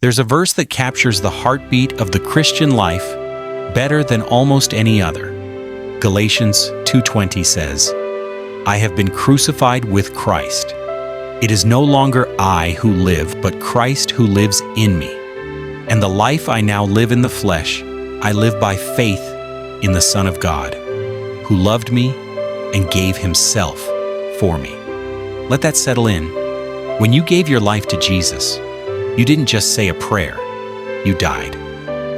There's a verse that captures the heartbeat of the Christian life better than almost any other. Galatians 2:20 says, "I have been crucified with Christ. It is no longer I who live, but Christ who lives in me. And the life I now live in the flesh, I live by faith in the Son of God, who loved me and gave himself for me." Let that settle in. When you gave your life to Jesus, you didn't just say a prayer, you died.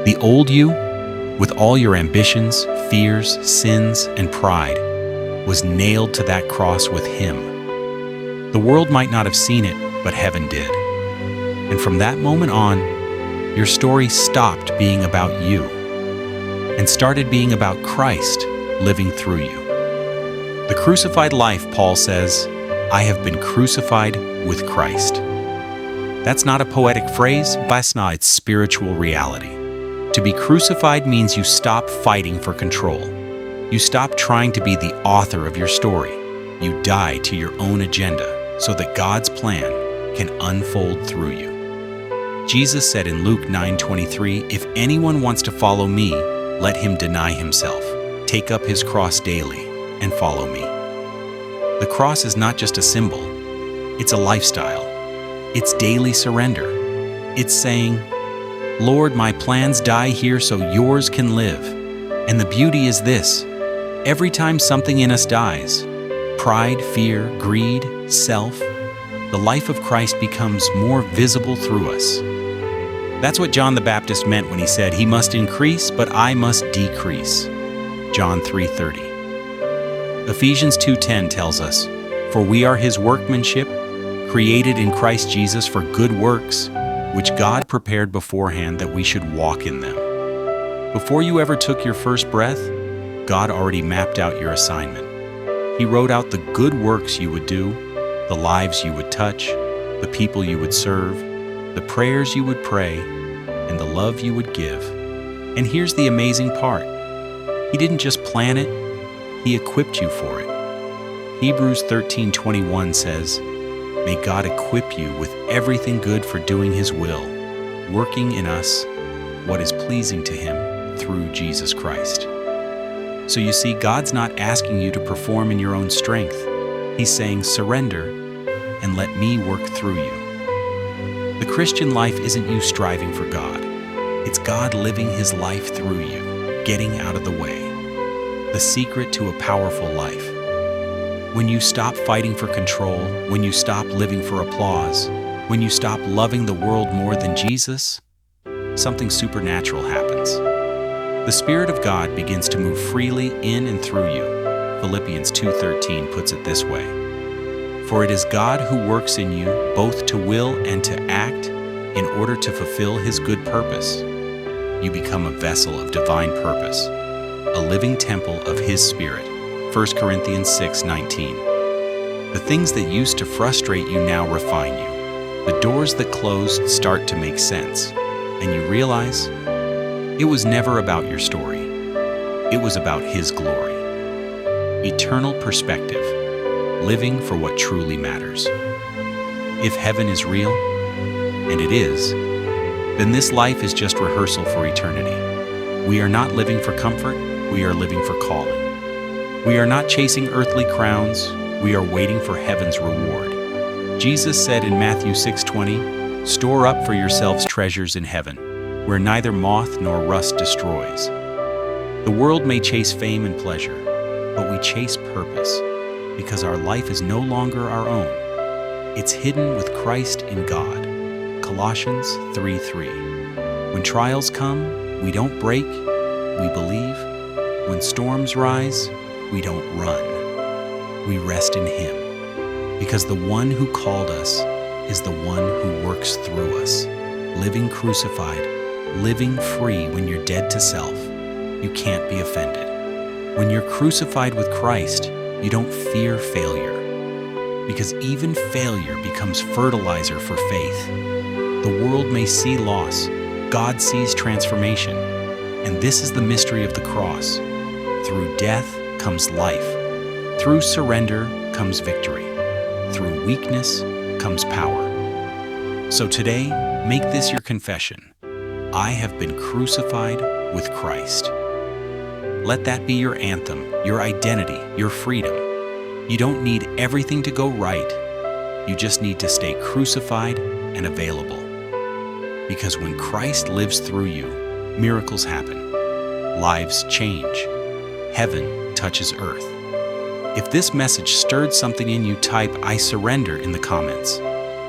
The old you, with all your ambitions, fears, sins, and pride, was nailed to that cross with him. The world might not have seen it, but heaven did. And from that moment on, your story stopped being about you and started being about Christ living through you. The crucified life, Paul says, "I have been crucified with Christ." That's not a poetic phrase, basna, it's spiritual reality. To be crucified means you stop fighting for control. You stop trying to be the author of your story. You die to your own agenda so that God's plan can unfold through you. Jesus said in Luke 9:23, "If anyone wants to follow me, let him deny himself, take up his cross daily, and follow me." The cross is not just a symbol, it's a lifestyle. It's daily surrender. It's saying, "Lord, my plans die here so yours can live." And the beauty is this: every time something in us dies, pride, fear, greed, self, the life of Christ becomes more visible through us. That's what John the Baptist meant when he said, "He must increase, but I must decrease." John 3:30. Ephesians 2:10 tells us, "For we are his workmanship, created in Christ Jesus for good works, which God prepared beforehand that we should walk in them." Before you ever took your first breath, God already mapped out your assignment. He wrote out the good works you would do, the lives you would touch, the people you would serve, the prayers you would pray, and the love you would give. And here's the amazing part. He didn't just plan it, he equipped you for it. Hebrews 13:21 says, "May God equip you with everything good for doing his will, working in us what is pleasing to him through Jesus Christ." So you see, God's not asking you to perform in your own strength. He's saying, surrender and let me work through you. The Christian life isn't you striving for God. It's God living his life through you, getting out of the way. The secret to a powerful life. When you stop fighting for control, when you stop living for applause, when you stop loving the world more than Jesus, something supernatural happens. The Spirit of God begins to move freely in and through you. Philippians 2:13 puts it this way, "For it is God who works in you both to will and to act in order to fulfill his good purpose." You become a vessel of divine purpose, a living temple of his Spirit. 1 Corinthians 6:19. The things that used to frustrate you now refine you. The doors that closed start to make sense, and you realize it was never about your story. It was about his glory. Eternal perspective, living for what truly matters. If heaven is real, and it is, then this life is just rehearsal for eternity. We are not living for comfort, we are living for calling. We are not chasing earthly crowns, we are waiting for heaven's reward. Jesus said in Matthew 6:20, "Store up for yourselves treasures in heaven, where neither moth nor rust destroys." The world may chase fame and pleasure, but we chase purpose, because our life is no longer our own. It's hidden with Christ in God. Colossians 3:3. When trials come, we don't break, we believe. When storms rise, we don't run. We rest in him, because the one who called us is the one who works through us. Living crucified, living free when you're dead to self, you can't be offended. When you're crucified with Christ, you don't fear failure, because even failure becomes fertilizer for faith. The world may see loss, God sees transformation, and this is the mystery of the cross. Through death comes life. Through surrender comes victory. Through weakness comes power. So today, Make this your confession. I have been crucified with Christ. Let that be your anthem, your identity, your freedom. You don't need everything to go right. You just need to stay crucified and available. Because when Christ lives through you, miracles happen. Lives change. Heaven touches earth. If this message stirred something in you, type "I surrender" in the comments.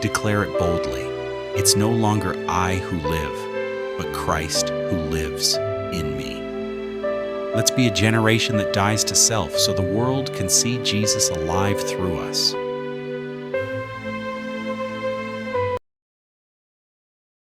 Declare it boldly. It's no longer I who live, but Christ who lives in me. Let's be a generation that dies to self so the world can see Jesus alive through us.